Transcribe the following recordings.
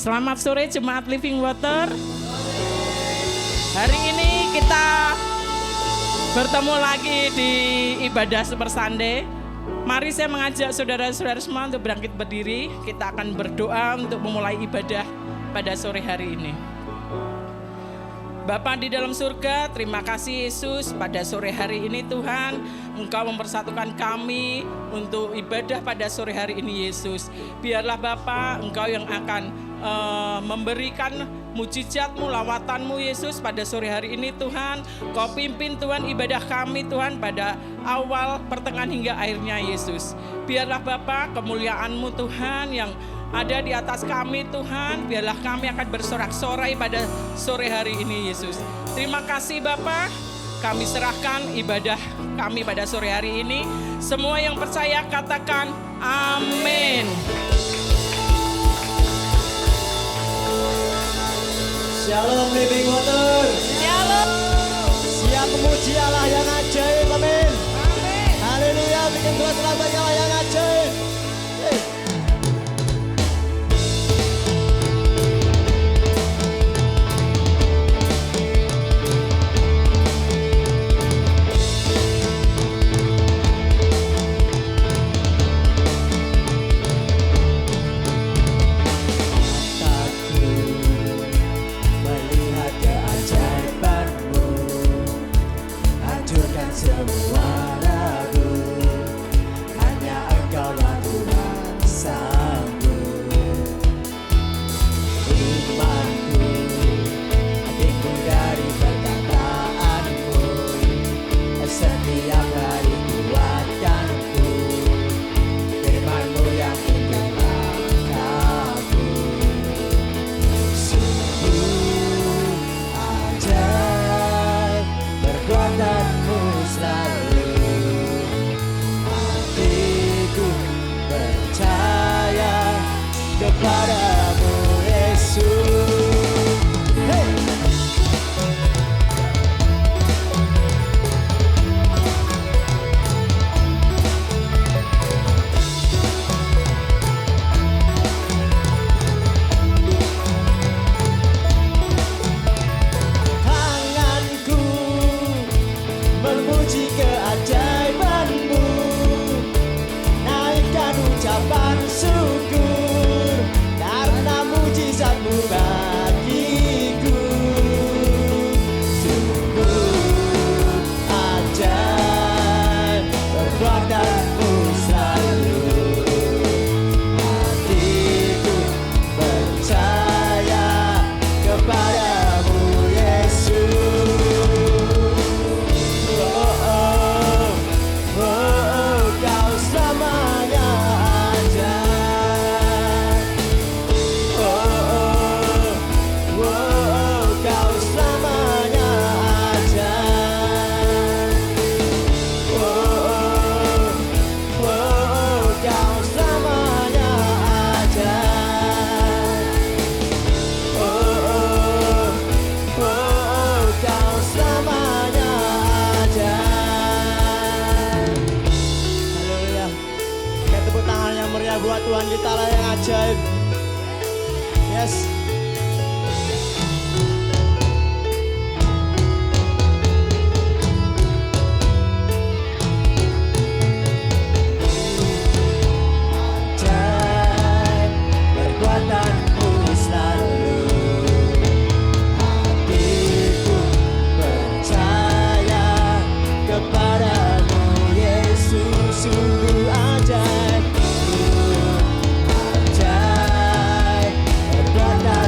Selamat sore Jemaat Living Water. Hari ini kita bertemu lagi di ibadah Super Sunday. Mari saya mengajak saudara-saudara semua untuk bangkit berdiri. Kita akan berdoa untuk memulai ibadah pada sore hari ini. Bapa di dalam surga, terima kasih Yesus pada sore hari ini Tuhan. Engkau mempersatukan kami untuk ibadah pada sore hari ini Yesus. Biarlah Bapa, Engkau yang akan memberikan mujizat-Mu, lawatan-Mu Yesus pada sore hari ini Tuhan. Kau pimpin Tuhan ibadah kami Tuhan pada awal, pertengahan hingga akhirnya Yesus. Biarlah Bapa kemuliaan-Mu Tuhan yang ada di atas kami Tuhan. Biarlah kami akan bersorak-sorai pada sore hari ini Yesus. Terima kasih Bapa. Kami serahkan ibadah kami pada sore hari ini. Semua yang percaya katakan amin. Shalom Living Water. Shalom. Siap memuji Allah yang ajaib, amin. Amin. Haleluya, bikin Tuhan selamat Allah yang ajaib. Semua ragu, hanya Engkaulah Tuhan sanggup. Imanku tinggi dari perkataanmu, setiap hari kuatkanku, firman-Mu yang indah langkahku. Sungguh ajaib perbuatan-Mu selalu, hatiku percaya kepadamu Yesus. Hey! Tanganku memuji keajaiban-Mu, naikkan ucapan syukur karena mujizat-Mu bagiku. Sungguh ajaib perbuatan-Mu selalu, hatiku percaya kepadamu Yesus. Kau selamanya ajaib. Kau selamanya ajaib. Kau selamanya ajaib. Kau selamanya ajaib. Haleluya. Kita tepuk tangan yang meriah buat Tuhan kita lah yang ajaib. Yes. Ajaib perbuatan-Mu selalu, hatiku percaya kepadamu Yesus. Sungguh ajaib, ajaib perbuatan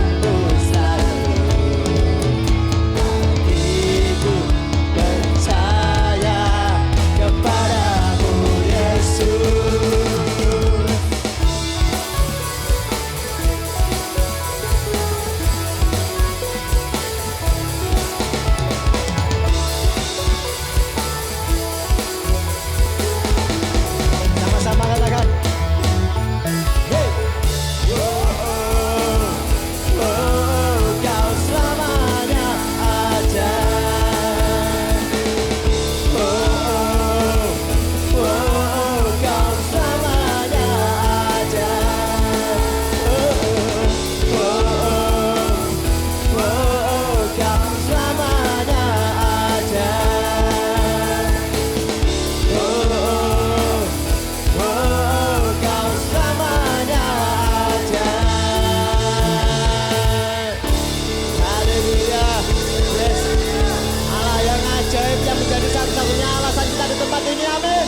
tempat ini, amin.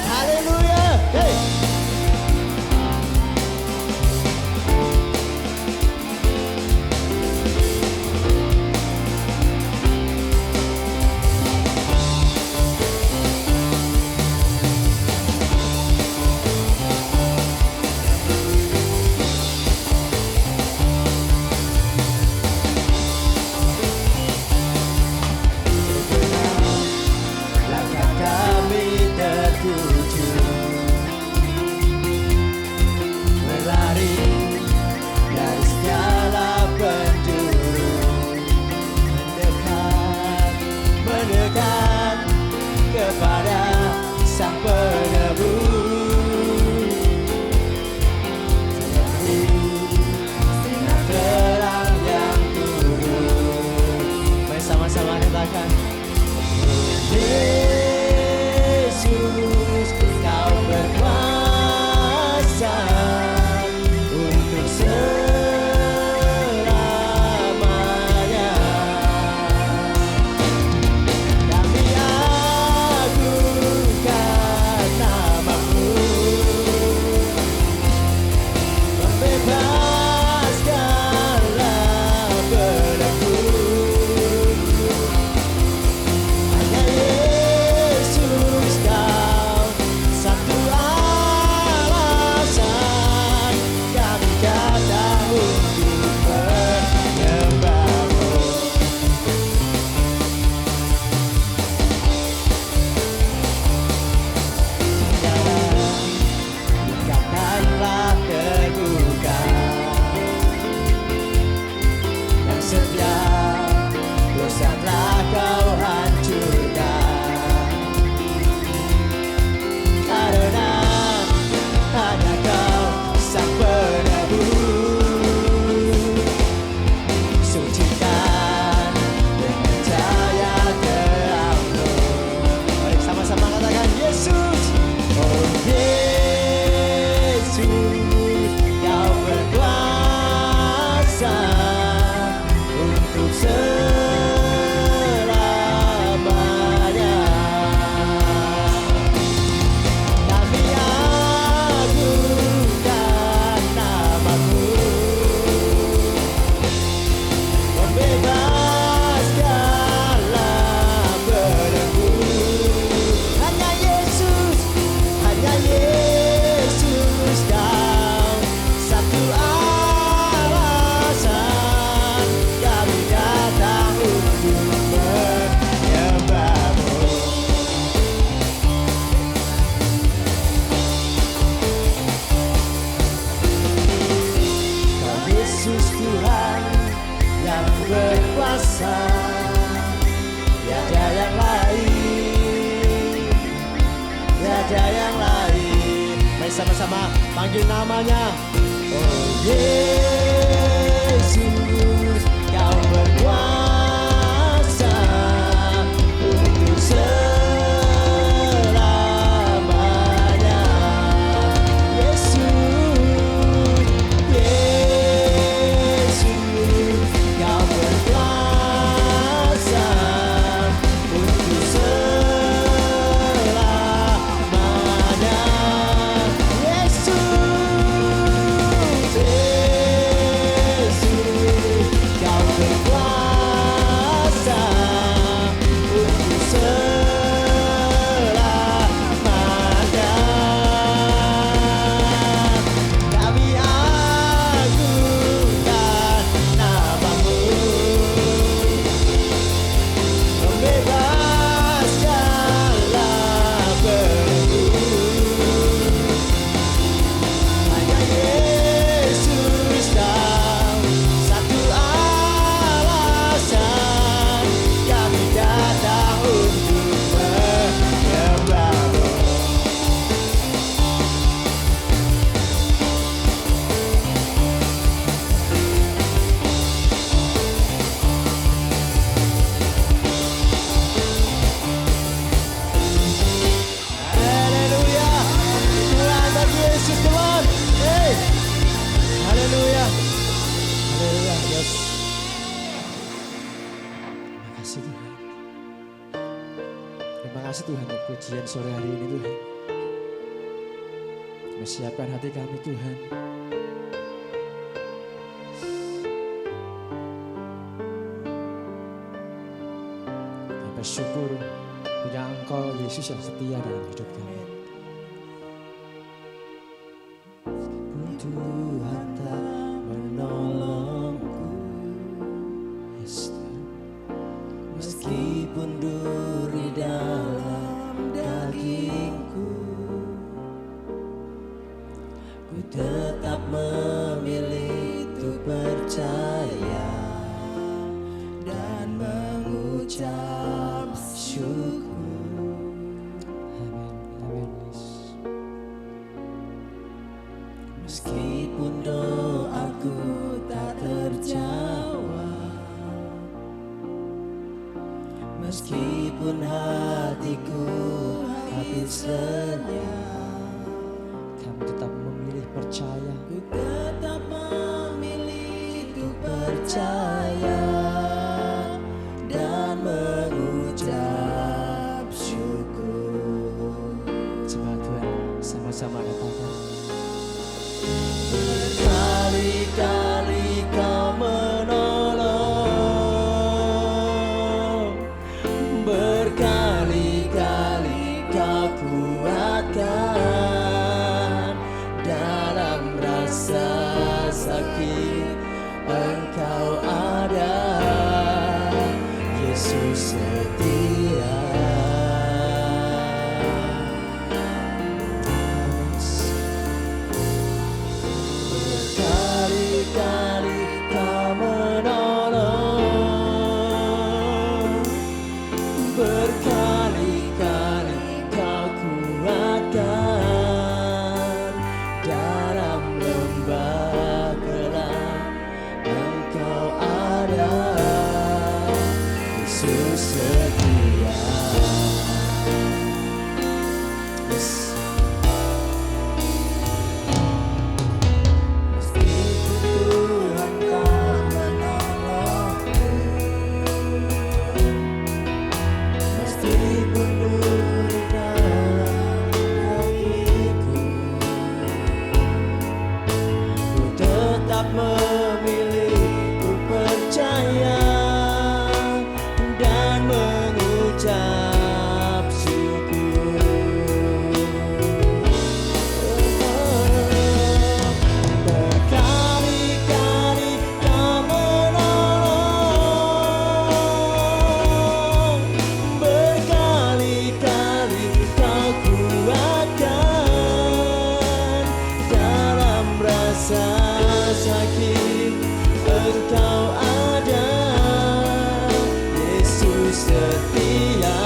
Haleluya. Hey. Langkah kami tertuju berlari dari segala penjuru, mendekat kepada Sang Penebus. Sinar terang yang turun. Mari sama-sama katakan, Yesus, Kau berkuasa untuk selamanya. Kami agungkan nama-Mu, membebaskanlah belenggu. Hanya Yesus, Kau satu alasan kami datang untuk menyembah-Mu. Tinggalkanlah kedukaan yang setia, dosa telah Kau hancurkan. Karena hanya Kau Sang Penebus, sucikan dengan cahaya terang-Mu. Mari sama-sama katakan, Yesus, oh Yesus, Kau berkuasa untuk selamanya. Kami agungkan nama-Mu, membebaskanlah belenggu. Hanya Yesus, Kau satu alasan kami datang untuk menyembah-Mu. Kau Yesus Tuhan yang berkuasa, tiada yang lain, tiada yang lain. Mari sama-sama panggil namanya. Oh Yesus, Kau berkuasa untuk selamanya. Yesus, Yesus, Kau berkuasa untuk selamanya. Yesus, Yesus, Terima kasih Tuhan untuk pujian sore hari ini Tuhan. Siapkan hati kami Tuhan. Kami bersyukur punya Engkau Yesus yang setia dalam hidup kami. Tuhan tak menolongku, yes, meskipun duri dalam dagingku, ku tetap memilih untuk percaya dan mengucap syukur. Amin, amin. Meskipun doaku tak terjawab, meskipun hatiku habis lenyap, kami tetap memilih percaya. Ku tetap memilih untuk percaya dan mengucap syukur. Jemaat Tuhan, sama-sama katakan. Berkali-kali Kau menolong, berkali-kali Kau kuatkan. Dalam rasa sakit Engkau ada, Yesus setia. Berkali-kali Kau menolong, berkali-kali Kau kuatkan. Dalam lembah gelap Engkau ada, Yesus setia. Yes. Memilih untuk percaya dan mengucap syukur. Berkali-kali Kau menolong, berkali-kali Kau kuatkan. Dalam rasa sakit Engkau ada, Yesus setia.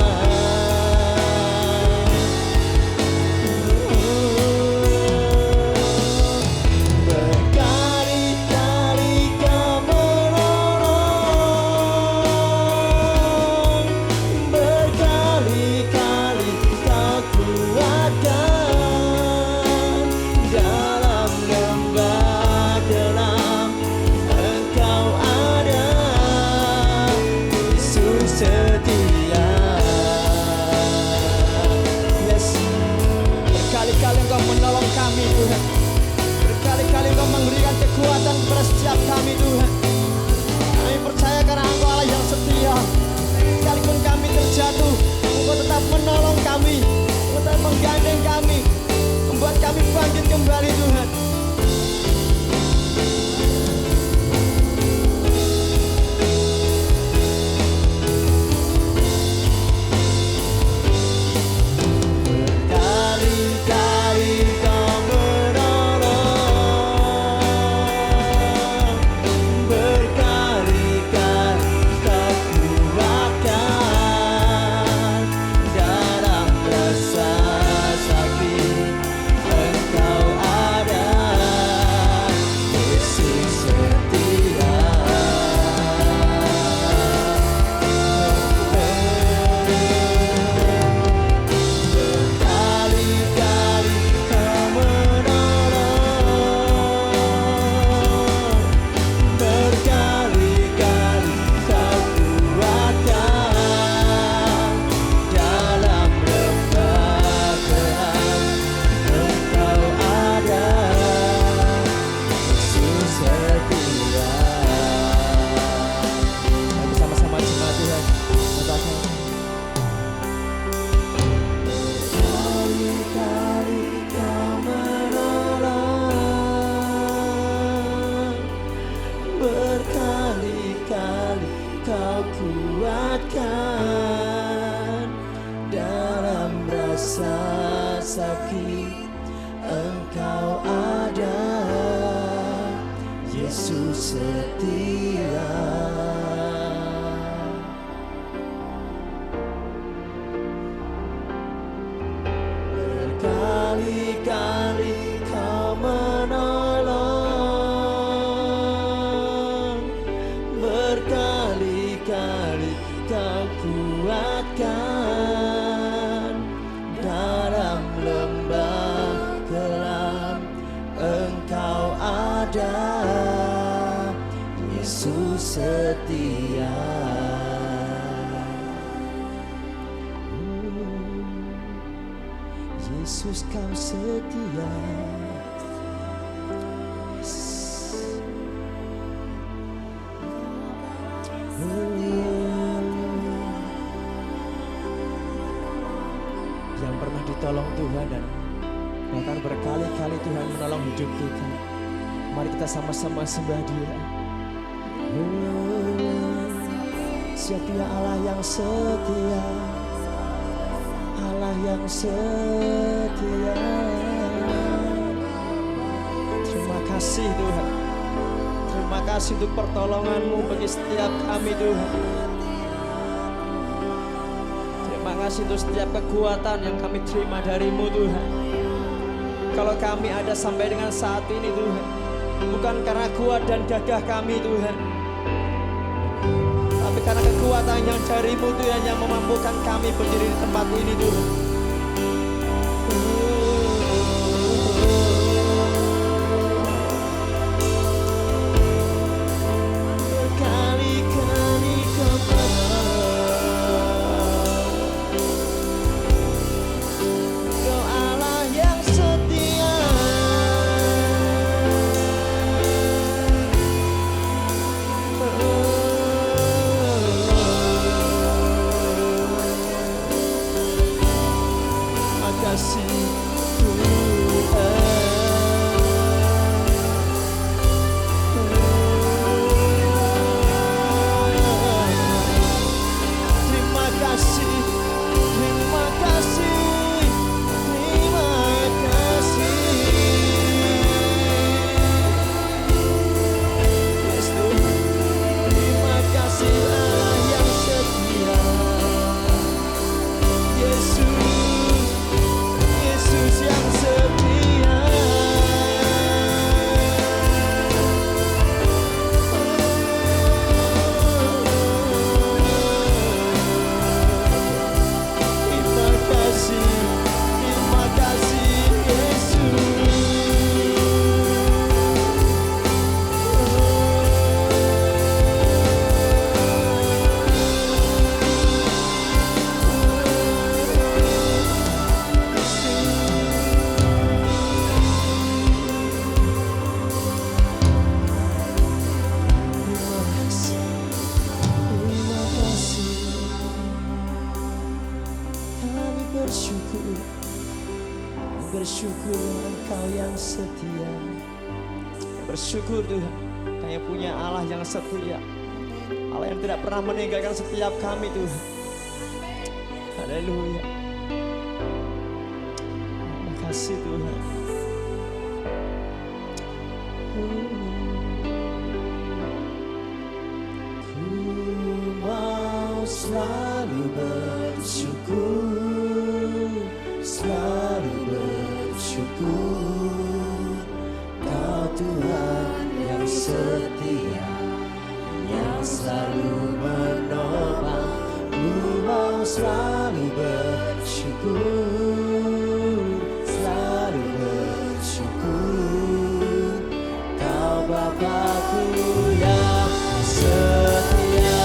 Berkali-kali Kau menolong, berkali-kali Kau kuatkan. Dalam lembah gelap Engkau ada, Yesus setia. Yes. Berkali-kali Engkau menolong kami Tuhan, berkali-kali Engkau memberikan kekuatan kepada setiap kami Tuhan. Kami percaya karena Engkau Allah yang setia. Sekalipun kami terjatuh, Engkau tetap menolong kami, Engkau tetap menggandeng kami, membuat kami bangkit kembali Tuhan. Berkali-kali Kau menolong, berkali-kali Kau kuatkan. Dalam rasa sakit Engkau ada, sakit, Engkau ada, Yesus setia. Berkali-kali Kau menolong, berkali-kali Kau kuatkan. Dalam lembah gelap Engkau ada, Yesus setia. Yesus Kau setia. Yang pernah ditolong Tuhan dan bahkan berkali-kali Tuhan menolong hidup kita. Mari kita sama-sama sembah Dia. Setia Allah yang setia, Allah yang setia. Terima kasih Tuhan. Terima kasih untuk pertolongan-Mu bagi setiap kami Tuhan. Terima kasih untuk setiap kekuatan yang kami terima dari-Mu Tuhan. Kalau kami ada sampai dengan saat ini Tuhan, bukan karena kuat dan gagah kami Tuhan, tapi karena kekuatan yang dari-Mu Tuhan yang memampukan kami berdiri di tempat ini Tuhan. Berkali-kali Kau Kau Allah yang setia. Makasih terima kasih, terima kasih, terima kasih. Yes, Tuhan. Terima kasih Allah yang setia. Yesus, Yesus yang setia. Terima kasih, terima kasih Yesus. Terima kasih, kami bersyukur, bersyukur Engkau yang setia. Bersyukur Tuhan, Kami punya Allah yang setia, Allah yang tidak pernah meninggalkan setiap kami Tuhan. Haleluya. Terima kasih Tuhan. Ku mau selalu bersyukur, selalu bersyukur. Kau Tuhan yang setia, yang selalu menopang. Ku mau selalu bersyukur, selalu bersyukur. Kau Bapa-Ku yang setia.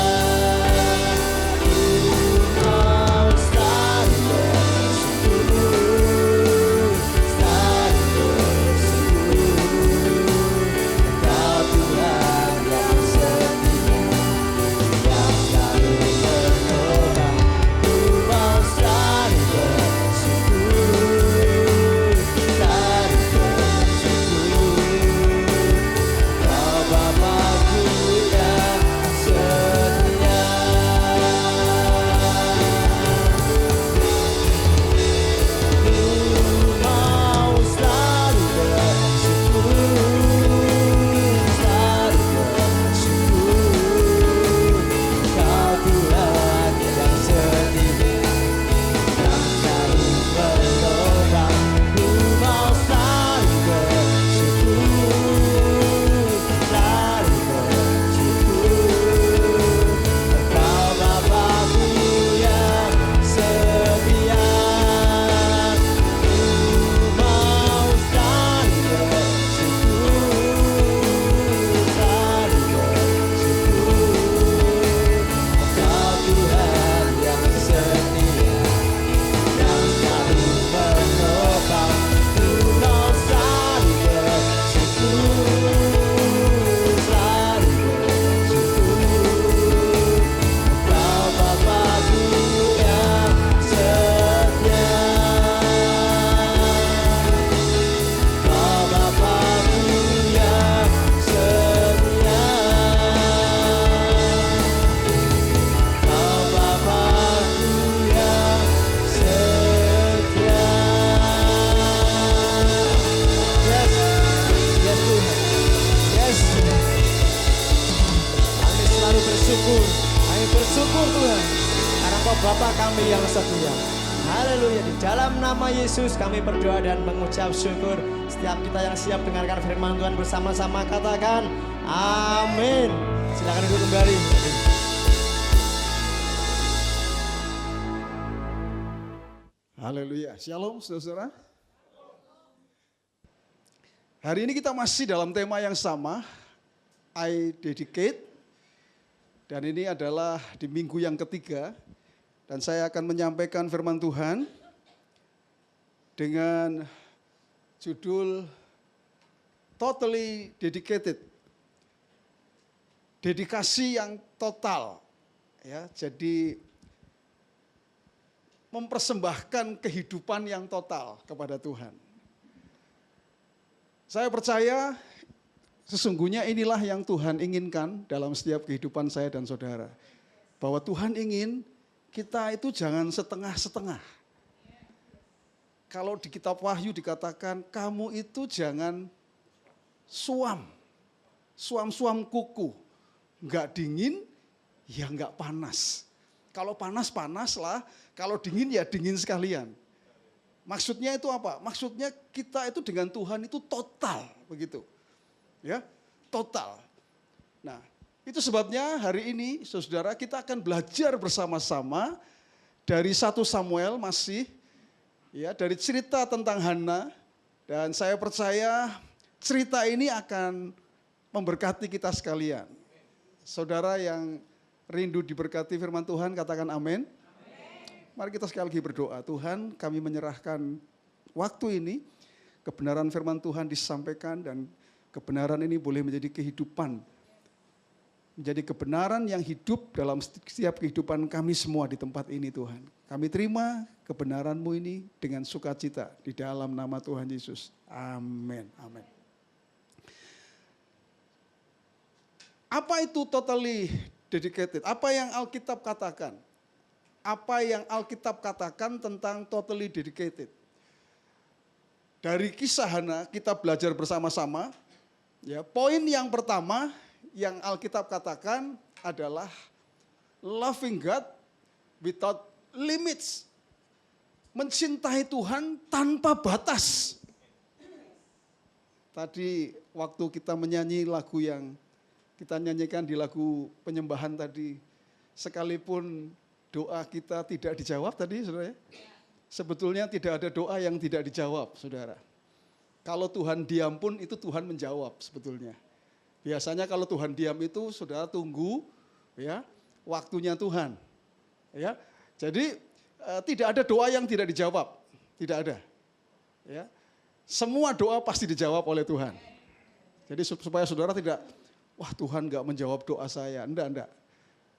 kami yang setia. Haleluya. Di dalam nama Yesus kami berdoa dan mengucap syukur. Setiap kita yang siap dengarkan firman Tuhan bersama-sama katakan amin. Silakan duduk kembali. Haleluya. Shalom saudara-saudara. Hari ini kita masih dalam tema yang sama, I dedicate. Dan ini adalah di minggu yang ketiga. Dan saya akan menyampaikan firman Tuhan dengan judul Totally Dedicated. Dedikasi yang total. Ya, jadi mempersembahkan kehidupan yang total kepada Tuhan. Saya percaya sesungguhnya inilah yang Tuhan inginkan dalam setiap kehidupan saya dan saudara. Bahwa Tuhan ingin kita itu jangan setengah-setengah. Kalau di kitab Wahyu dikatakan kamu itu jangan suam kuku. Enggak dingin, ya enggak panas. Kalau panas, panas lah. Kalau dingin, ya dingin sekalian. Maksudnya itu apa? Maksudnya kita itu dengan Tuhan itu total, begitu. Ya, total. Nah, itu sebabnya hari ini, saudara, kita akan belajar bersama-sama dari 1 Samuel masih, ya, dari cerita tentang Hana. Dan saya percaya cerita ini akan memberkati kita sekalian. Saudara yang rindu diberkati firman Tuhan, katakan amin. Mari kita sekali lagi berdoa. Tuhan, kami menyerahkan waktu ini, kebenaran firman Tuhan disampaikan dan kebenaran ini boleh menjadi kehidupan. Menjadi kebenaran yang hidup dalam setiap kehidupan kami semua di tempat ini Tuhan. Kami terima kebenaran-Mu ini dengan sukacita di dalam nama Tuhan Yesus. Amin. Amin. Apa itu totally dedicated? Apa yang Alkitab katakan? Apa yang Alkitab katakan tentang totally dedicated? Dari kisah Hana kita belajar bersama-sama. Ya, poin yang pertama yang Alkitab katakan adalah loving God without limits. Mencintai Tuhan tanpa batas. Tadi waktu kita menyanyi lagu yang kita nyanyikan di lagu penyembahan tadi, sekalipun doa kita tidak dijawab tadi, saudara ya. Sebetulnya tidak ada doa yang tidak dijawab, saudara. Kalau Tuhan diam pun itu Tuhan menjawab sebetulnya. Biasanya kalau Tuhan diam itu saudara tunggu ya waktunya Tuhan. Ya. Jadi tidak ada doa yang tidak dijawab, tidak ada. Ya. Semua doa pasti dijawab oleh Tuhan. Jadi supaya saudara tidak, wah Tuhan enggak menjawab doa saya. Enggak.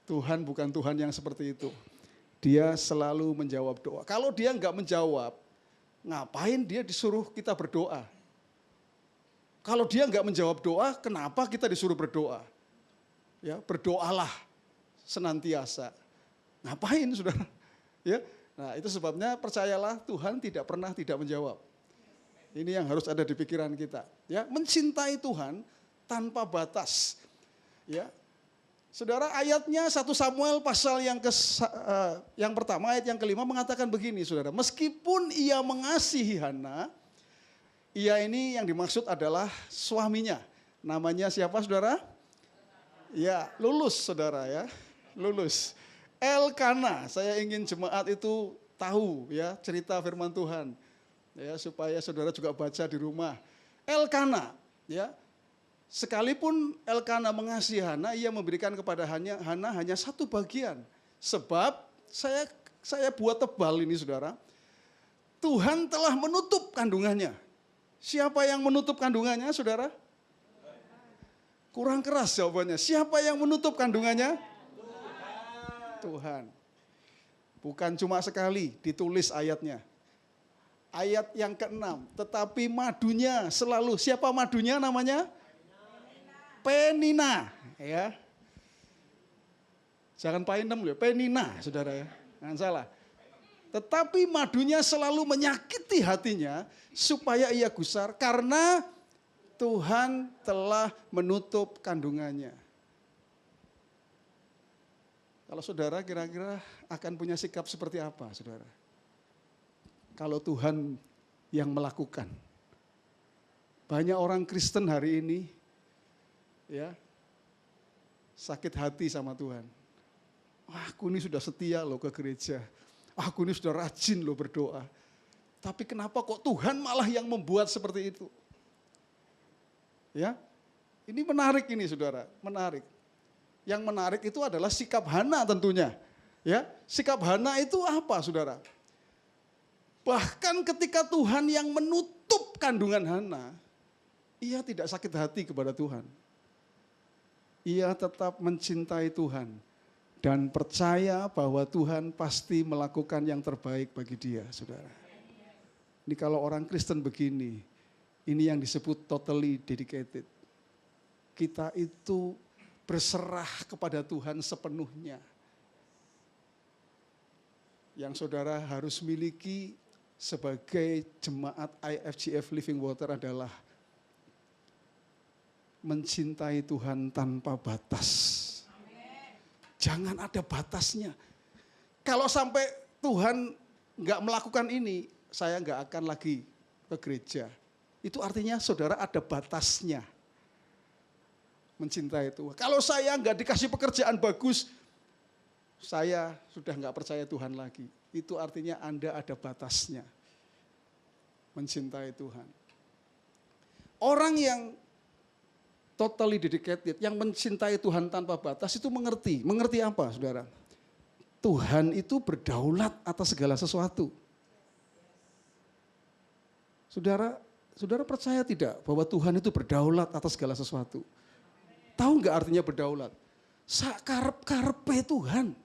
Tuhan bukan Tuhan yang seperti itu. Dia selalu menjawab doa. Kalau dia enggak menjawab, ngapain dia disuruh kita berdoa? Kalau dia enggak menjawab doa, kenapa kita disuruh berdoa? Ya, berdoalah senantiasa. Ngapain saudara? Ya, nah itu sebabnya percayalah Tuhan tidak pernah tidak menjawab. Ini yang harus ada di pikiran kita. Ya, mencintai Tuhan tanpa batas. Ya, saudara, ayatnya 1 Samuel pasal yang pertama ayat yang kelima mengatakan begini, saudara. Meskipun ia mengasihi Hana, ia ini yang dimaksud adalah suaminya. Namanya siapa, saudara? Ya, lulus, saudara ya. Lulus. Elkana, saya ingin jemaat itu tahu ya cerita firman Tuhan. Ya, supaya saudara juga baca di rumah. Elkana, ya. Sekalipun Elkana mengasihi Hana, ia memberikan kepada Hana hanya satu bagian. Sebab saya buat tebal ini saudara. Tuhan telah menutup kandungannya. Siapa yang menutup kandungannya saudara? Kurang keras jawabannya. Siapa yang menutup kandungannya? Tuhan. Bukan cuma sekali ditulis ayatnya. Ayat yang ke-6. Tetapi madunya selalu. Siapa madunya namanya? Penina, ya. Jangan painem loh, Penina, saudara ya. Jangan salah. Tetapi madunya selalu menyakiti hatinya supaya ia gusar karena Tuhan telah menutup kandungannya. Kalau saudara kira-kira akan punya sikap seperti apa, saudara? Kalau Tuhan yang melakukan. Banyak orang Kristen hari ini ya sakit hati sama Tuhan. Aku ini sudah setia loh ke gereja. Aku ini sudah rajin loh berdoa. Tapi kenapa kok Tuhan malah yang membuat seperti itu? Ya, ini menarik ini saudara, menarik. Yang menarik itu adalah sikap Hana tentunya. Ya, sikap Hana itu apa saudara? Bahkan ketika Tuhan yang menutup kandungan Hana, ia tidak sakit hati kepada Tuhan. Ia tetap mencintai Tuhan dan percaya bahwa Tuhan pasti melakukan yang terbaik bagi dia, saudara. Ini kalau orang Kristen begini, ini yang disebut totally dedicated. Kita itu berserah kepada Tuhan sepenuhnya. Yang saudara harus miliki sebagai jemaat IFGF Living Water adalah mencintai Tuhan tanpa batas. Jangan ada batasnya. Kalau sampai Tuhan nggak melakukan ini, saya nggak akan lagi ke gereja. Itu artinya saudara ada batasnya. Mencintai Tuhan. Kalau saya nggak dikasih pekerjaan bagus, saya sudah nggak percaya Tuhan lagi. Itu artinya Anda ada batasnya. Mencintai Tuhan. Orang yang totally dedicated, yang mencintai Tuhan tanpa batas itu mengerti. Mengerti apa saudara? Tuhan itu berdaulat atas segala sesuatu. Saudara percaya tidak bahwa Tuhan itu berdaulat atas segala sesuatu? Tahu nggak artinya berdaulat? Sakarep-karepe Tuhan.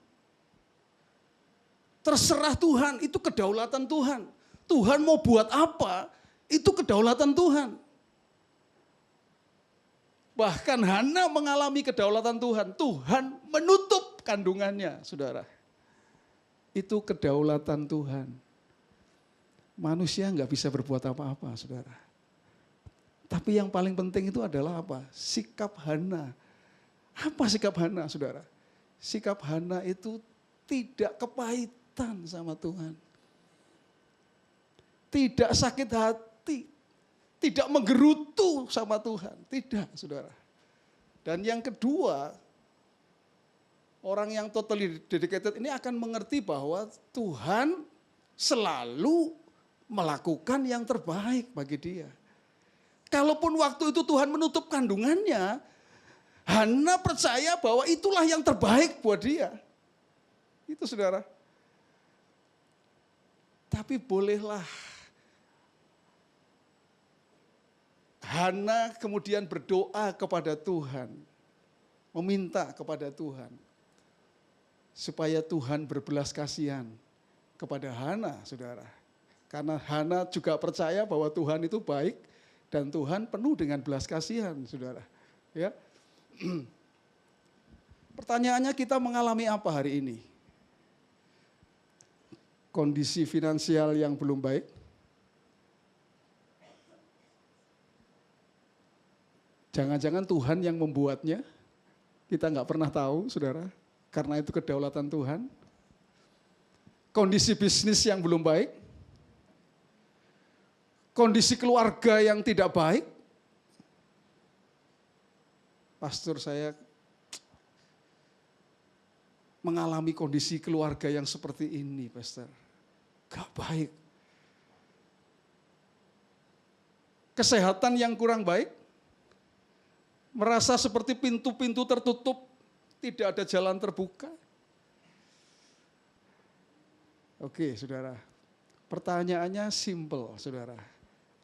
Terserah Tuhan, itu kedaulatan Tuhan. Tuhan mau buat apa, itu kedaulatan Tuhan. Bahkan Hana mengalami kedaulatan Tuhan. Tuhan menutup kandungannya, saudara. Itu kedaulatan Tuhan. Manusia nggak bisa berbuat apa-apa, saudara. Tapi yang paling penting itu adalah apa? Sikap Hana. Apa sikap Hana, saudara? Sikap Hana itu tidak kepahitan sama Tuhan. Tidak sakit hati. Tidak menggerutu sama Tuhan. Tidak, saudara. Dan yang kedua, orang yang totally dedicated ini akan mengerti bahwa Tuhan selalu melakukan yang terbaik bagi dia. Kalaupun waktu itu Tuhan menutup kandungannya, Hana percaya bahwa itulah yang terbaik buat dia. Itu saudara. Tapi bolehlah Hana kemudian berdoa kepada Tuhan, meminta kepada Tuhan, supaya Tuhan berbelas kasihan kepada Hana, saudara. Karena Hana juga percaya bahwa Tuhan itu baik, dan Tuhan penuh dengan belas kasihan, saudara. Ya. Pertanyaannya, kita mengalami apa hari ini? Kondisi finansial yang belum baik? Jangan-jangan Tuhan yang membuatnya? Kita nggak pernah tahu, saudara. Karena itu kedaulatan Tuhan. Kondisi bisnis yang belum baik? Kondisi keluarga yang tidak baik. Pastor, saya mengalami kondisi keluarga yang seperti ini, Pastor. Gak baik. Kesehatan yang kurang baik. Merasa seperti pintu-pintu tertutup, tidak ada jalan terbuka. Oke, saudara. Pertanyaannya simple, saudara.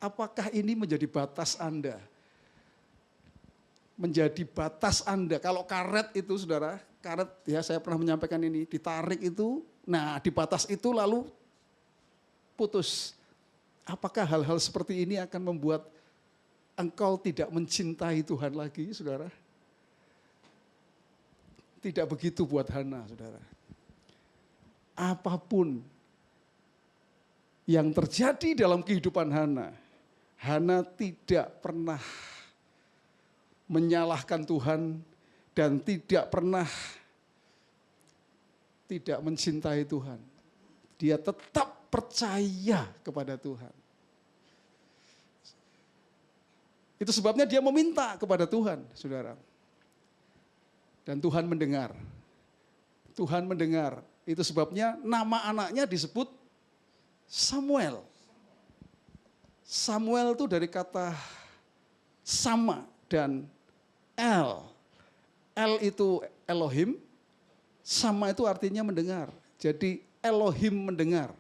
Apakah ini menjadi batas Anda? Menjadi batas Anda. Kalau karet itu, saudara, karet, ya saya pernah menyampaikan ini, ditarik itu, nah di batas itu lalu putus. Apakah hal-hal seperti ini akan membuat engkau tidak mencintai Tuhan lagi, saudara? Tidak begitu buat Hana, saudara. Apapun yang terjadi dalam kehidupan Hana, Hana tidak pernah menyalahkan Tuhan dan tidak pernah tidak mencintai Tuhan. Dia tetap percaya kepada Tuhan. Itu sebabnya dia meminta kepada Tuhan, saudara. Dan Tuhan mendengar. Tuhan mendengar. Itu sebabnya nama anaknya disebut Samuel. Samuel itu dari kata sama dan El. El itu Elohim, sama itu artinya mendengar. Jadi Elohim mendengar.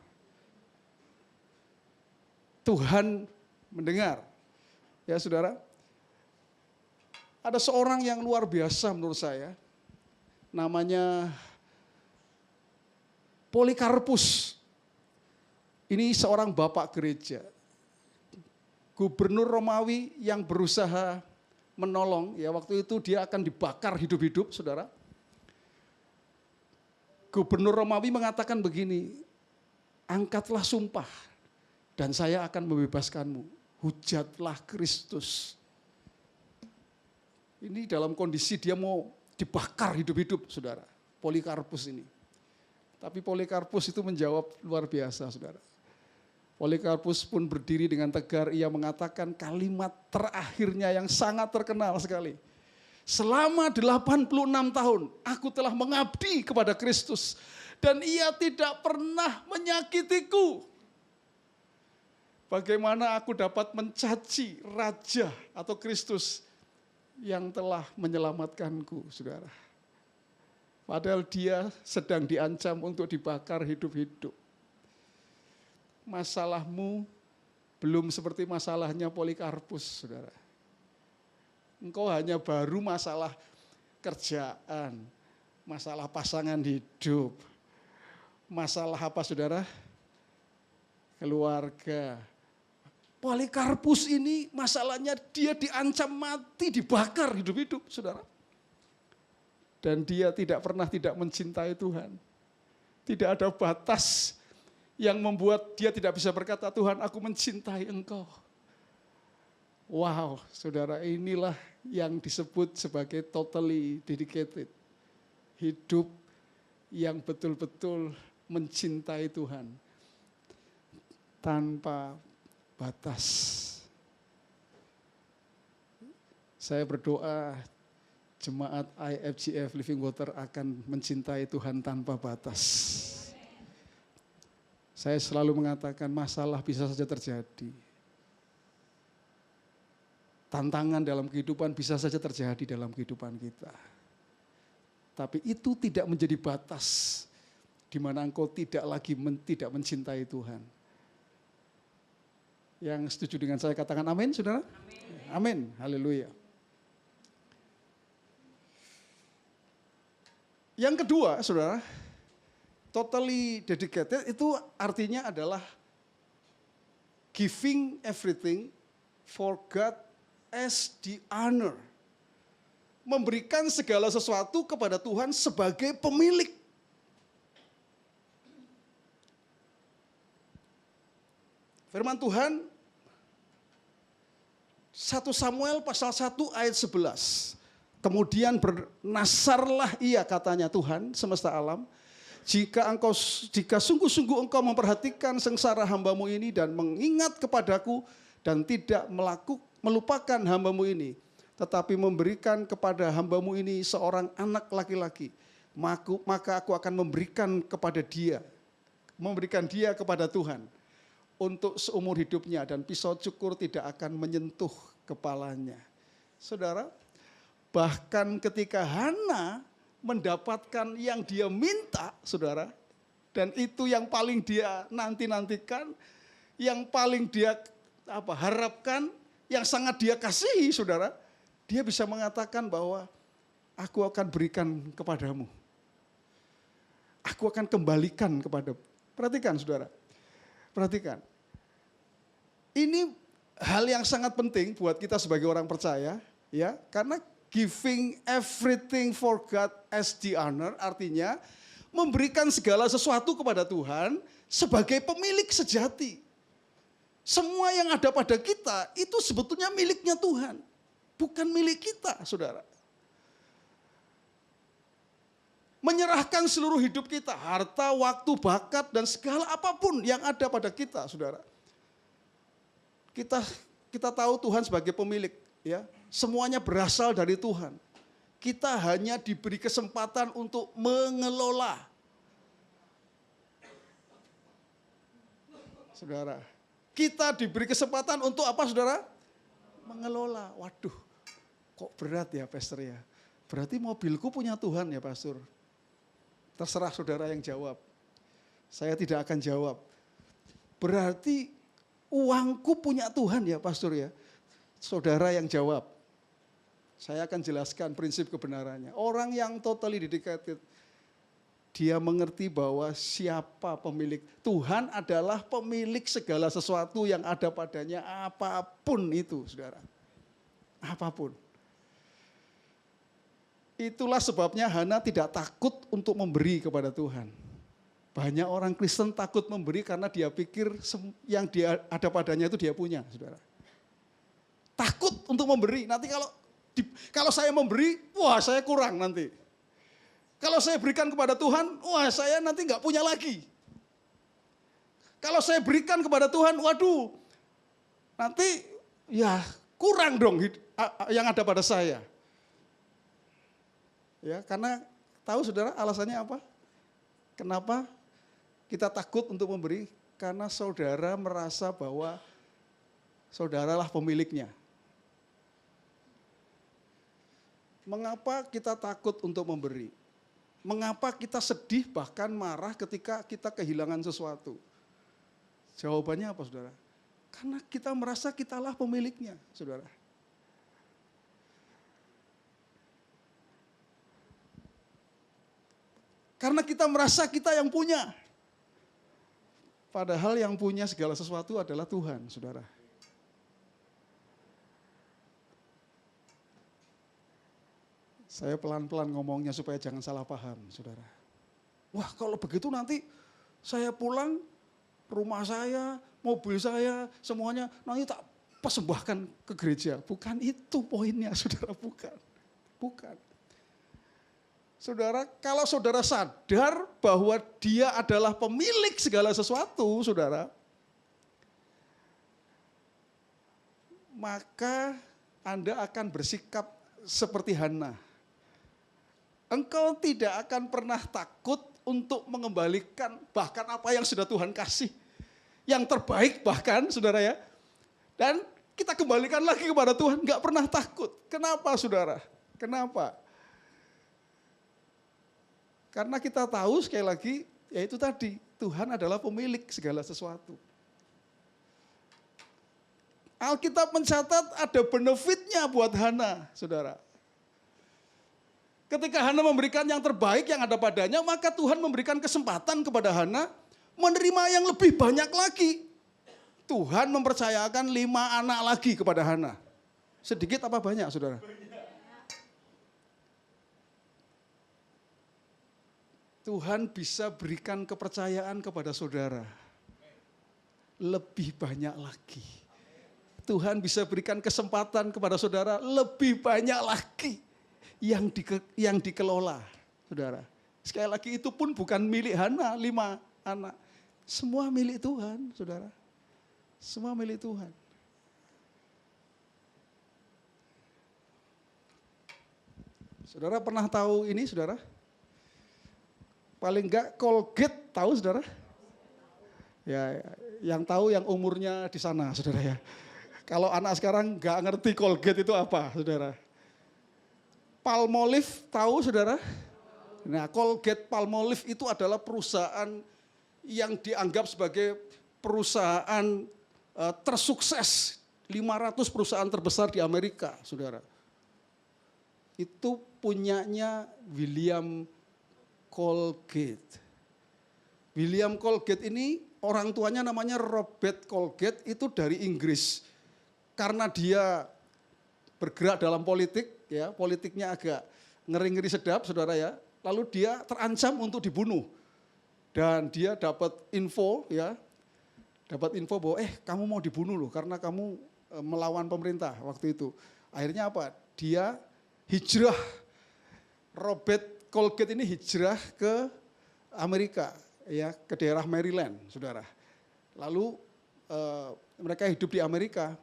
Tuhan mendengar. Ya saudara, ada seorang yang luar biasa menurut saya, namanya Polikarpus. Ini seorang bapak gereja, gubernur Romawi yang berusaha menolong, ya waktu itu dia akan dibakar hidup-hidup, saudara. Gubernur Romawi mengatakan begini, angkatlah sumpah dan saya akan membebaskanmu. Hujatlah Kristus. Ini dalam kondisi dia mau dibakar hidup-hidup, saudara. Polikarpus ini. Tapi Polikarpus itu menjawab luar biasa, saudara. Polikarpus pun berdiri dengan tegar, ia mengatakan kalimat terakhirnya yang sangat terkenal sekali. Selama 86 tahun aku telah mengabdi kepada Kristus dan ia tidak pernah menyakitiku. Bagaimana aku dapat mencaci Raja atau Kristus yang telah menyelamatkanku, saudara. Padahal dia sedang diancam untuk dibakar hidup-hidup. Masalahmu belum seperti masalahnya Polikarpus, saudara. Engkau hanya baru masalah kerjaan, masalah pasangan hidup, masalah apa, saudara? Keluarga. Polikarpus ini masalahnya dia diancam mati, dibakar hidup-hidup, saudara. Dan dia tidak pernah tidak mencintai Tuhan. Tidak ada batas yang membuat dia tidak bisa berkata, Tuhan aku mencintai Engkau. Wow, saudara, inilah yang disebut sebagai totally dedicated. Hidup yang betul-betul mencintai Tuhan. Tanpa batas. Saya berdoa jemaat IFGF Living Water akan mencintai Tuhan tanpa batas. Saya selalu mengatakan masalah bisa saja terjadi. Tantangan dalam kehidupan bisa saja terjadi dalam kehidupan kita. Tapi itu tidak menjadi batas di mana engkau tidak lagi tidak mencintai Tuhan. Yang setuju dengan saya katakan amin, saudara? Amin. Haleluya. Yang kedua, saudara, totally dedicated itu artinya adalah giving everything for God as the honor. Memberikan segala sesuatu kepada Tuhan sebagai pemilik. Firman Tuhan 1 Samuel pasal 1 ayat 11. Kemudian bernasarlah ia katanya Tuhan semesta alam. Jika sungguh-sungguh engkau memperhatikan sengsara hambamu ini dan mengingat kepadaku dan tidak melupakan hambamu ini. Tetapi memberikan kepada hambamu ini seorang anak laki-laki. Maka aku akan memberikan dia kepada Tuhan. Untuk seumur hidupnya dan pisau cukur tidak akan menyentuh kepalanya. Saudara, bahkan ketika Hana mendapatkan yang dia minta, saudara, dan itu yang paling dia nanti-nantikan, yang paling dia harapkan, yang sangat dia kasihi, saudara, dia bisa mengatakan bahwa aku akan berikan kepadamu. Aku akan kembalikan kepadamu. Perhatikan, saudara. Perhatikan, ini hal yang sangat penting buat kita sebagai orang percaya, ya, karena giving everything for God as the honor artinya memberikan segala sesuatu kepada Tuhan sebagai pemilik sejati. Semua yang ada pada kita itu sebetulnya miliknya Tuhan, bukan milik kita, saudara. Menyerahkan seluruh hidup kita, harta, waktu, bakat, dan segala apapun yang ada pada kita, saudara. Kita tahu Tuhan sebagai pemilik, ya. Semuanya berasal dari Tuhan. Kita hanya diberi kesempatan untuk mengelola. Saudara, kita diberi kesempatan untuk apa, saudara? Mengelola. Waduh, kok berat ya, pastor ya? Berarti mobilku punya Tuhan ya, pastor? Terserah saudara yang jawab. Saya tidak akan jawab. Berarti uangku punya Tuhan ya, pastor ya? Saudara yang jawab. Saya akan jelaskan prinsip kebenarannya. Orang yang totally dedicated, dia mengerti bahwa siapa pemilik. Tuhan adalah pemilik segala sesuatu yang ada padanya, apapun itu, saudara. Apapun. Itulah sebabnya Hana tidak takut untuk memberi kepada Tuhan. Banyak orang Kristen takut memberi karena dia pikir yang dia ada padanya itu dia punya, saudara. Takut untuk memberi. Nanti kalau saya memberi, wah saya kurang nanti. Kalau saya berikan kepada Tuhan, wah saya nanti nggak punya lagi. Kalau saya berikan kepada Tuhan, waduh, nanti ya kurang dong yang ada pada saya. Ya, karena tahu saudara alasannya apa? Kenapa kita takut untuk memberi? Karena saudara merasa bahwa saudaralah pemiliknya. Mengapa kita takut untuk memberi? Mengapa kita sedih bahkan marah ketika kita kehilangan sesuatu? Jawabannya apa, saudara? Karena kita merasa kitalah pemiliknya, saudara. Karena kita merasa kita yang punya. Padahal yang punya segala sesuatu adalah Tuhan, saudara. Saya pelan-pelan ngomongnya supaya jangan salah paham, saudara. Wah, kalau begitu nanti saya pulang, rumah saya, mobil saya, semuanya nanti tak persembahkan ke gereja. Bukan itu poinnya, saudara, bukan. Bukan. Saudara, kalau saudara sadar bahwa dia adalah pemilik segala sesuatu, saudara, maka Anda akan bersikap seperti Hana. Engkau tidak akan pernah takut untuk mengembalikan bahkan apa yang sudah Tuhan kasih. Yang terbaik bahkan, saudara ya. Dan kita kembalikan lagi kepada Tuhan, enggak pernah takut. Kenapa, saudara? Kenapa? Karena kita tahu sekali lagi, yaitu tadi, Tuhan adalah pemilik segala sesuatu. Alkitab mencatat ada benefitnya buat Hana, saudara. Ketika Hana memberikan yang terbaik yang ada padanya, maka Tuhan memberikan kesempatan kepada Hana menerima yang lebih banyak lagi. Tuhan mempercayakan 5 anak lagi kepada Hana. Sedikit apa banyak, saudara? Tuhan bisa berikan kepercayaan kepada saudara. Lebih banyak lagi. Tuhan bisa berikan kesempatan kepada saudara lebih banyak lagi yang dikelola, saudara. Sekali lagi itu pun bukan milik Hana, 5 anak. Semua milik Tuhan, saudara. Semua milik Tuhan. Saudara pernah tahu ini, saudara? Paling enggak Colgate tahu, saudara? Ya, yang tahu yang umurnya di sana, saudara ya. Kalau anak sekarang enggak ngerti Colgate itu apa, saudara? Palmolive tahu, saudara? Nah, Colgate Palmolive itu adalah perusahaan yang dianggap sebagai perusahaan tersukses. 500 perusahaan terbesar di Amerika, saudara. Itu punyanya William Colgate. William Colgate ini orang tuanya namanya Robert Colgate, itu dari Inggris. Karena dia bergerak dalam politik, ya, politiknya agak ngeri-ngeri sedap, saudara ya. Lalu dia terancam untuk dibunuh. Dan dia dapat info, ya, bahwa kamu mau dibunuh loh karena kamu melawan pemerintah waktu itu. Akhirnya apa? Dia hijrah. Robert Colgate ini hijrah ke Amerika, ya, ke daerah Maryland, saudara. Lalu mereka hidup di Amerika.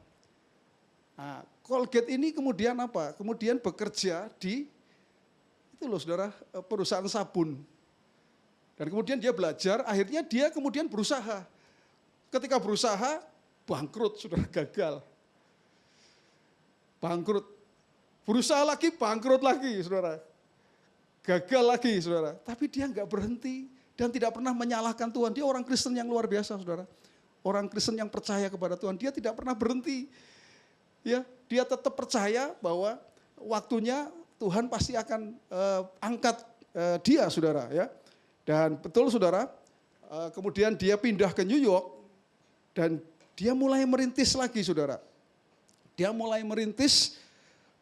Nah, Colgate ini kemudian apa? Kemudian bekerja di itu loh saudara, perusahaan sabun. Dan kemudian dia belajar, akhirnya dia kemudian berusaha. Ketika berusaha, bangkrut, saudara, gagal. Bangkrut. Berusaha lagi, bangkrut lagi, saudara. Gagal lagi, saudara. Tapi dia enggak berhenti dan tidak pernah menyalahkan Tuhan. Dia orang Kristen yang luar biasa, saudara. Orang Kristen yang percaya kepada Tuhan. Dia tidak pernah berhenti. Ya, dia tetap percaya bahwa waktunya Tuhan pasti akan angkat dia, saudara. Ya, dan betul, saudara. Kemudian dia pindah ke New York dan dia mulai merintis lagi, saudara. Dia mulai merintis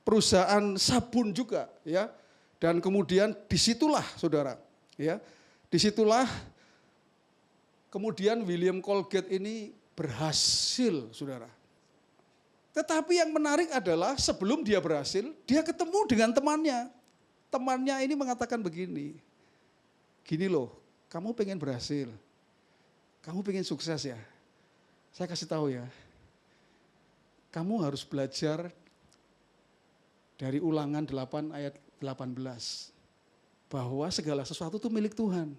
perusahaan sabun juga, ya. Dan kemudian disitulah, saudara, ya, disitulah kemudian William Colgate ini berhasil, saudara. Tetapi yang menarik adalah sebelum dia berhasil, dia ketemu dengan temannya. Temannya ini mengatakan begini, gini loh, kamu pengen berhasil, kamu pengen sukses ya, saya kasih tahu ya, kamu harus belajar dari Ulangan 8 ayat 18. Bahwa segala sesuatu itu milik Tuhan.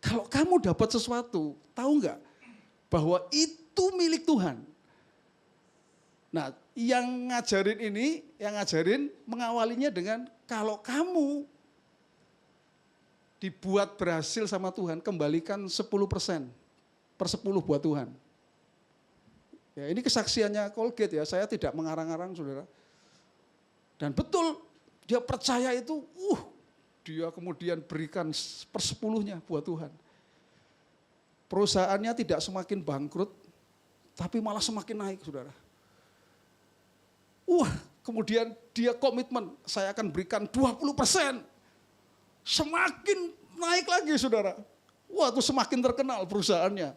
Kalau kamu dapat sesuatu, tahu enggak? Bahwa itu milik Tuhan. Nah, yang ngajarin mengawalinya dengan kalau kamu dibuat berhasil sama Tuhan, kembalikan 10%, per 10 buat Tuhan. Ya, ini kesaksiannya Colgate ya, saya tidak mengarang-arang, saudara. Dan betul, dia percaya itu, dia kemudian berikan 1/10 buat Tuhan. Perusahaannya tidak semakin bangkrut, tapi malah semakin naik, saudara. Kemudian dia komitmen, saya akan berikan 20%. Semakin naik lagi, saudara. Itu semakin terkenal perusahaannya.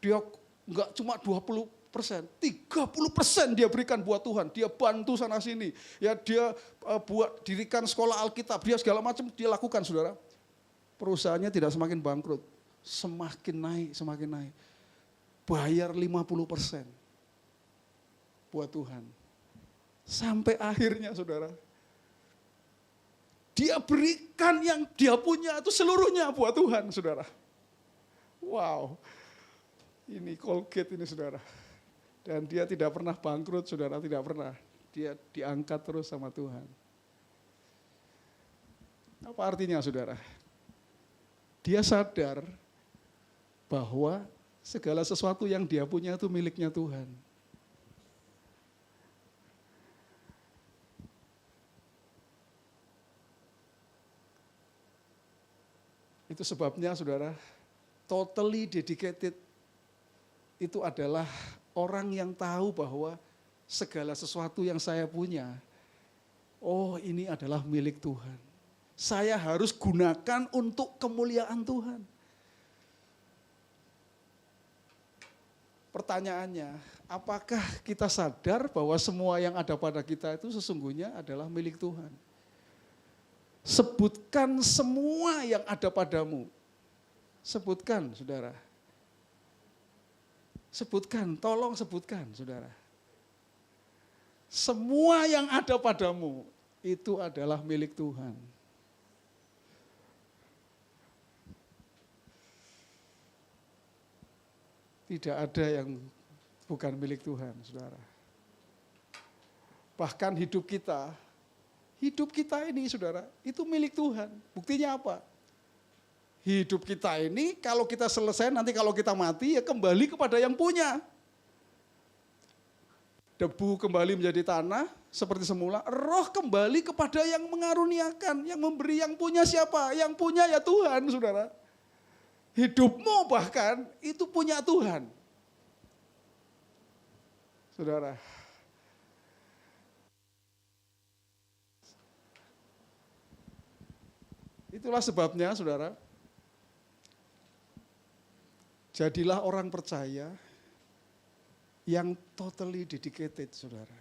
Dia enggak cuma 20%, 30% dia berikan buat Tuhan. Dia bantu sana sini. Ya, dia dirikan sekolah Alkitab, dia segala macam dia lakukan, saudara. Perusahaannya tidak semakin bangkrut, semakin naik. Bayar 50% buat Tuhan. Sampai akhirnya, saudara, dia berikan yang dia punya itu seluruhnya buat Tuhan, saudara. Wow, ini Colgate ini, saudara. Dan dia tidak pernah bangkrut, saudara, tidak pernah. Dia diangkat terus sama Tuhan. Apa artinya, saudara? Dia sadar bahwa segala sesuatu yang dia punya itu miliknya Tuhan. Itu sebabnya, saudara, totally dedicated itu adalah orang yang tahu bahwa segala sesuatu yang saya punya, ini adalah milik Tuhan. Saya harus gunakan untuk kemuliaan Tuhan. Pertanyaannya, apakah kita sadar bahwa semua yang ada pada kita itu sesungguhnya adalah milik Tuhan? Sebutkan semua yang ada padamu. Sebutkan, saudara. Sebutkan, tolong sebutkan, saudara. Semua yang ada padamu itu adalah milik Tuhan. Tidak ada yang bukan milik Tuhan, saudara. Bahkan hidup kita ini, saudara, itu milik Tuhan. Buktinya apa? Hidup kita ini kalau kita selesai, nanti kalau kita mati ya kembali kepada yang punya. Debu kembali menjadi tanah seperti semula, roh kembali kepada yang mengaruniakan, yang memberi, yang punya siapa? Yang punya ya Tuhan, saudara. Hidupmu bahkan itu punya Tuhan. Saudara. Itulah sebabnya, saudara, jadilah orang percaya yang totally dedicated, saudara.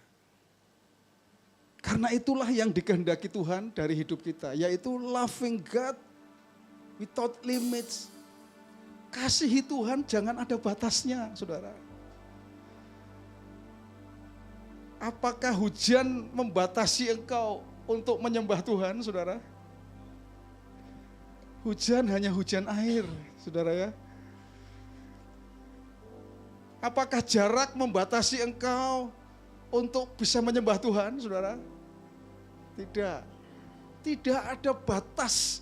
Karena itulah yang dikehendaki Tuhan dari hidup kita, yaitu loving God without limits. Kasihi Tuhan jangan ada batasnya, saudara. Apakah hujan membatasi engkau untuk menyembah Tuhan, saudara? Hujan hanya hujan air, saudara ya. Apakah jarak membatasi engkau untuk bisa menyembah Tuhan, saudara? Tidak. Tidak ada batas.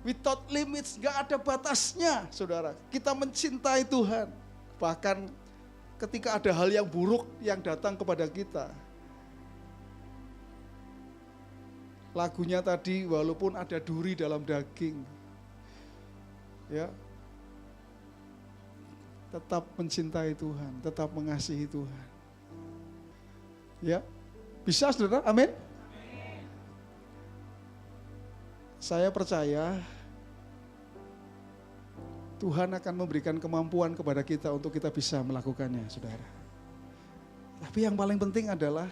Without limits, gak ada batasnya, saudara. Kita mencintai Tuhan. Bahkan ketika ada hal yang buruk yang datang kepada kita. Lagunya tadi, walaupun ada duri dalam daging, ya, tetap mencintai Tuhan, tetap mengasihi Tuhan. Ya, bisa saudara, amin? Saya percaya Tuhan akan memberikan kemampuan kepada kita untuk kita bisa melakukannya, saudara. Tapi yang paling penting adalah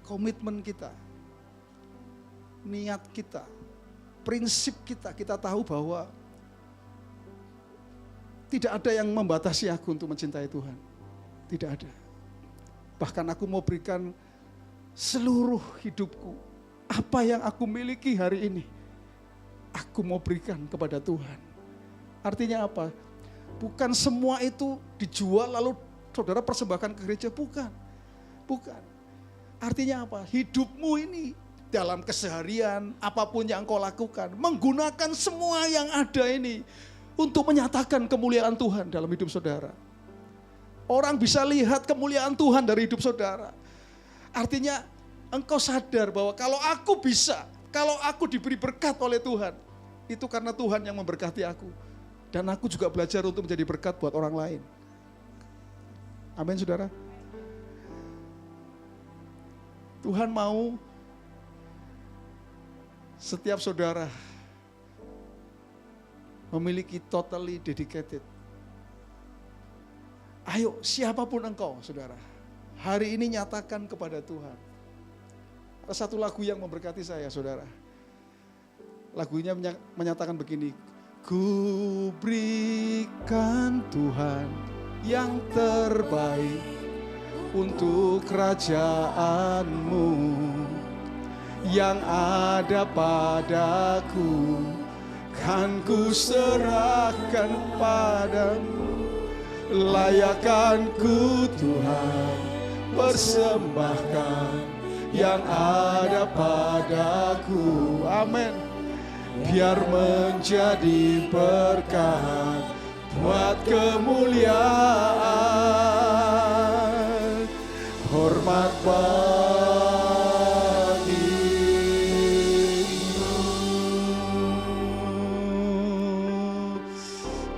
komitmen kita. Niat kita, prinsip kita, kita tahu bahwa tidak ada yang membatasi aku untuk mencintai Tuhan. Tidak ada. Bahkan aku mau berikan seluruh hidupku. Apa yang aku miliki hari ini, aku mau berikan kepada Tuhan. Artinya apa? Bukan semua itu dijual lalu saudara persembahkan ke gereja. Bukan. Bukan. Artinya apa? Hidupmu ini dalam keseharian, apapun yang kau lakukan, menggunakan semua yang ada ini untuk menyatakan kemuliaan Tuhan dalam hidup saudara. Orang bisa lihat kemuliaan Tuhan dari hidup saudara. Artinya engkau sadar bahwa kalau aku bisa, kalau aku diberi berkat oleh Tuhan, itu karena Tuhan yang memberkati aku. Dan aku juga belajar untuk menjadi berkat buat orang lain. Amin, saudara. Tuhan mau setiap saudara memiliki totally dedicated. Ayo, siapapun engkau, saudara, hari ini nyatakan kepada Tuhan. Ada satu lagu yang memberkati saya, saudara. Lagunya menyatakan begini, ku berikan Tuhan yang terbaik untuk kerajaan-Mu. Yang ada padaku, kan ku serahkan padamu. Layakan ku Tuhan, persembahkan yang ada padaku. Amin. Biar menjadi berkat buat kemuliaan, hormat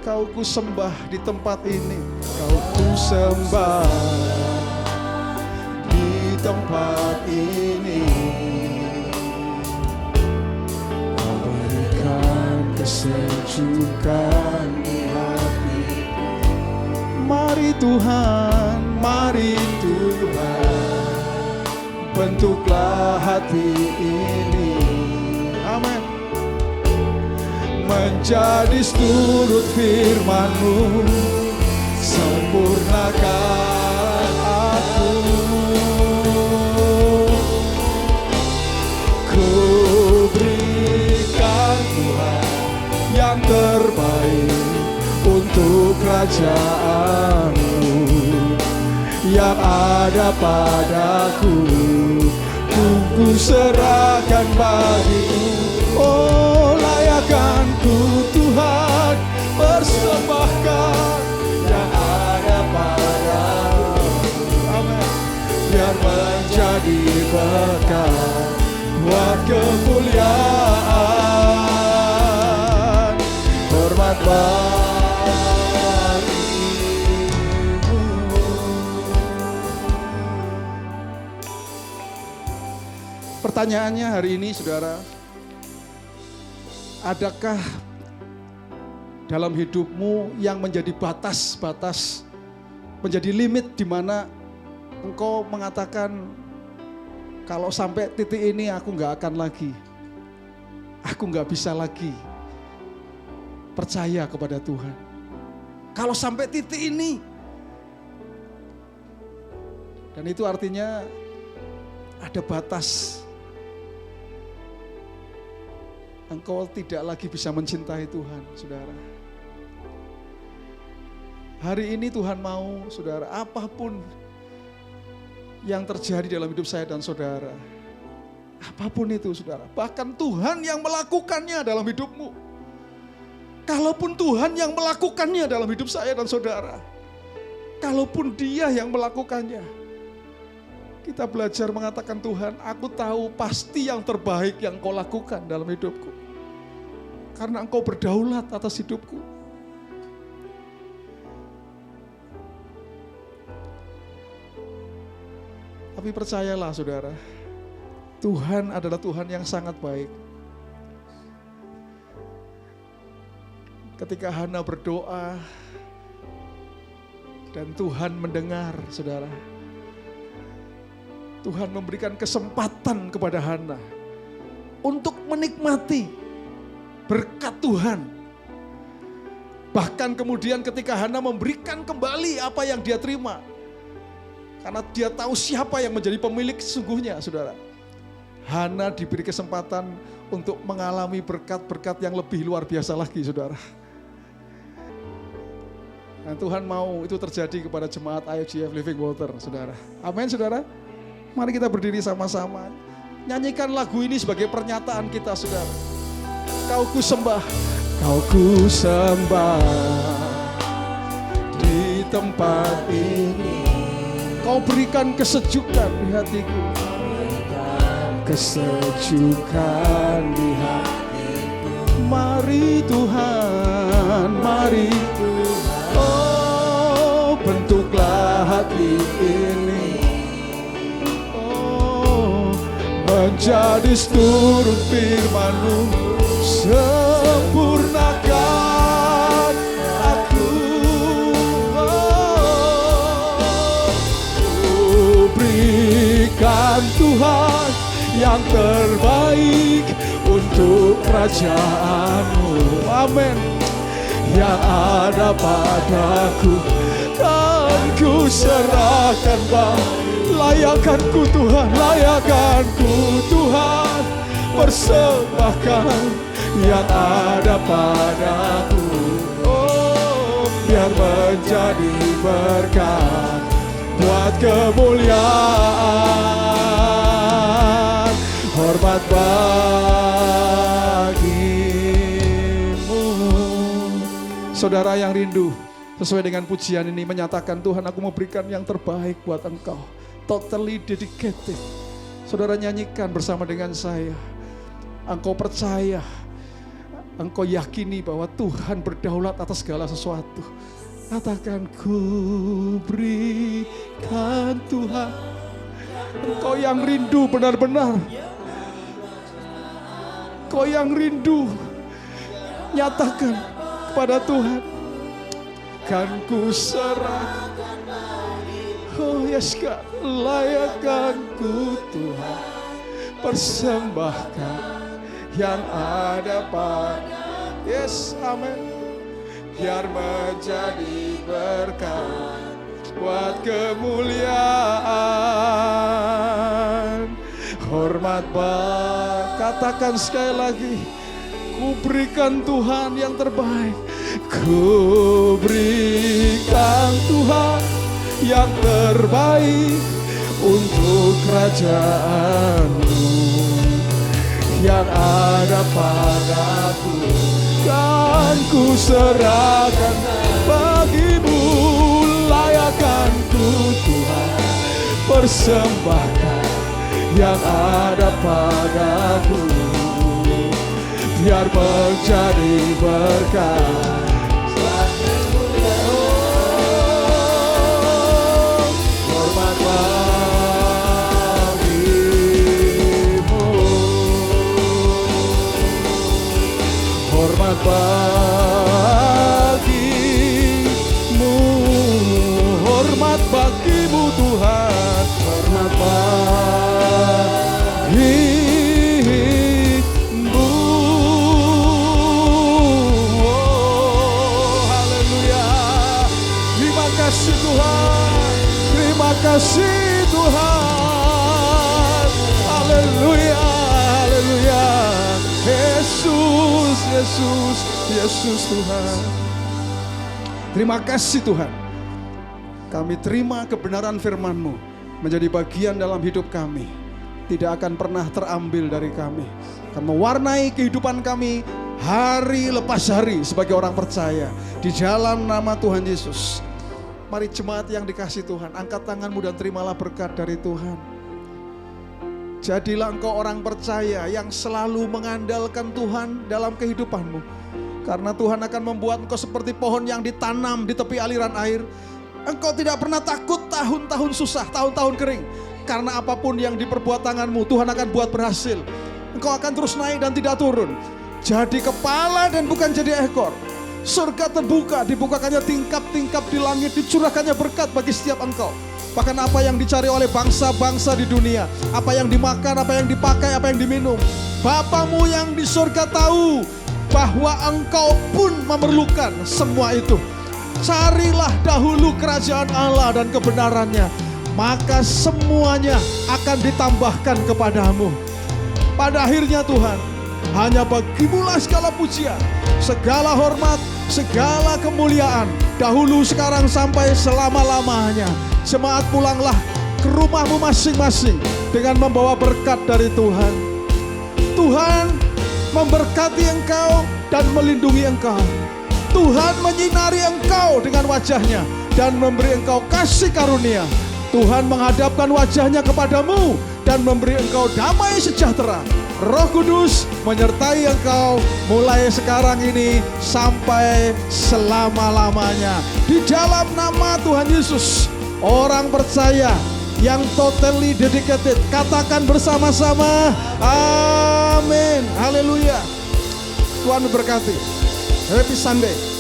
Kau ku sembah di tempat ini, Kau ku sembah di tempat ini. Kau berikan kesejukan di hati. Mari Tuhan, bentuklah hati ini. Amin. Menjadi seturut firman-Mu, sempurnakan aku. Ku berikan Tuhan yang terbaik untuk kerajaan-Mu. Yang ada padaku, ku serahkan bagi-Mu. Oh, layakan ku Tuhan, persembahkan yang ada padaku. Amin. Biar menjadi berkat buat kemuliaan, hormat bagi-Mu. Pertanyaannya hari ini, saudara, adakah dalam hidupmu yang menjadi batas-batas, menjadi limit di mana engkau mengatakan Kalau sampai titik ini aku nggak akan lagi, aku nggak bisa lagi percaya kepada Tuhan. Kalau sampai titik ini, dan itu artinya ada batas. Engkau tidak lagi bisa mencintai Tuhan, saudara. Hari ini Tuhan mau, saudara, apapun yang terjadi dalam hidup saya dan saudara, apapun itu, saudara, bahkan Tuhan yang melakukannya dalam hidupmu, kalaupun Tuhan yang melakukannya dalam hidup saya dan saudara, kalaupun Dia yang melakukannya, kita belajar mengatakan, Tuhan, aku tahu pasti yang terbaik yang Kau lakukan dalam hidupku, karena Engkau berdaulat atas hidupku. Tapi percayalah, saudara, Tuhan adalah Tuhan yang sangat baik. Ketika Hana berdoa dan Tuhan mendengar, saudara, Tuhan memberikan kesempatan kepada Hana untuk menikmati berkat Tuhan. Bahkan kemudian ketika Hana memberikan kembali apa yang dia terima, karena dia tahu siapa yang menjadi pemilik sesungguhnya, saudara. Hana diberi kesempatan untuk mengalami berkat-berkat yang lebih luar biasa lagi, saudara. Dan Tuhan mau itu terjadi kepada jemaat IFGF Living Water, saudara. Amin, saudara. Mari kita berdiri sama-sama. Nyanyikan lagu ini sebagai pernyataan kita, saudara. Kau ku sembah, Kau ku sembah di tempat ini. Kau berikan kesejukan di hatiku, kesejukan di hatiku. Mari Tuhan, mari Tuhan, oh bentuklah hati ini, oh menjadi seturut firman-Mu, sempurnakan aku. Berikan Tuhan yang terbaik untuk kerajaan-Mu. Amin. Yang ada padaku kan ku serahkan, Bang. Layakanku Tuhan, layakanku Tuhan, persembahkan yang ada padaku. Oh, biar menjadi berkat buat kemuliaan, hormat bagi-Mu. Saudara yang rindu sesuai dengan pujian ini menyatakan, Tuhan, aku mau berikan yang terbaik buat Engkau. Totally dedicated. Saudara nyanyikan bersama dengan saya. Engkau percaya, engkau yakini bahwa Tuhan berdaulat atas segala sesuatu. Katakan, ku berikan Tuhan. Engkau yang rindu benar-benar, engkau yang rindu, nyatakan kepada Tuhan, kan ku serahkan. Oh yes God, layakanku Tuhan, persembahkan yang ada pada. Yes, amin. Biar menjadi berkat buat kemuliaan, hormat bagi. Katakan sekali lagi, ku berikan Tuhan yang terbaik. Ku berikan Tuhan yang terbaik untuk kerajaan-Mu, yang ada padaku kan ku serahkan bagi-Mu. Layakanku Tuhan, persembahkan yang ada padaku, biar menjadi berkat. Hormat bagi-Mu, hormat bagi-Mu, hormat bagi-Mu Tuhan, hormat bagi. kasih Tuhan. Terima kasih Tuhan. Haleluya, haleluya. Yesus, Yesus, Yesus Tuhan. Terima kasih Tuhan. Kami terima kebenaran firman-Mu menjadi bagian dalam hidup kami. Tidak akan pernah terambil dari kami. Akan mewarnai kehidupan kami hari lepas hari sebagai orang percaya. Di dalam nama Tuhan Yesus. Mari jemaat yang dikasih Tuhan, angkat tanganmu dan terimalah berkat dari Tuhan. Jadilah engkau orang percaya yang selalu mengandalkan Tuhan dalam kehidupanmu. Karena Tuhan akan membuat engkau seperti pohon yang ditanam di tepi aliran air. Engkau tidak pernah takut tahun-tahun susah, tahun-tahun kering. Karena apapun yang diperbuat tanganmu, Tuhan akan buat berhasil. Engkau akan terus naik dan tidak turun. Jadi kepala dan bukan jadi ekor. Surga terbuka, dibukakannya tingkap-tingkap di langit, dicurahkannya berkat bagi setiap engkau. Bahkan apa yang dicari oleh bangsa-bangsa di dunia, apa yang dimakan, apa yang dipakai, apa yang diminum, Bapamu yang di surga tahu bahwa engkau pun memerlukan semua itu. Carilah dahulu kerajaan Allah dan kebenarannya, maka semuanya akan ditambahkan kepadamu. Pada akhirnya Tuhan, hanya bagimu-lah segala pujian, segala hormat, segala kemuliaan, dahulu, sekarang, sampai selama-lamanya. Jemaat pulanglah ke rumahmu masing-masing dengan membawa berkat dari Tuhan. Tuhan memberkati engkau dan melindungi engkau. Tuhan menyinari engkau dengan wajahnya dan memberi engkau kasih karunia. Tuhan menghadapkan wajahnya kepadamu dan memberi engkau damai sejahtera. Roh Kudus menyertai engkau mulai sekarang ini sampai selama-lamanya. Di dalam nama Tuhan Yesus, orang percaya yang totally dedicated, katakan bersama-sama, amin. Haleluya. Tuhan memberkati. Happy Sunday.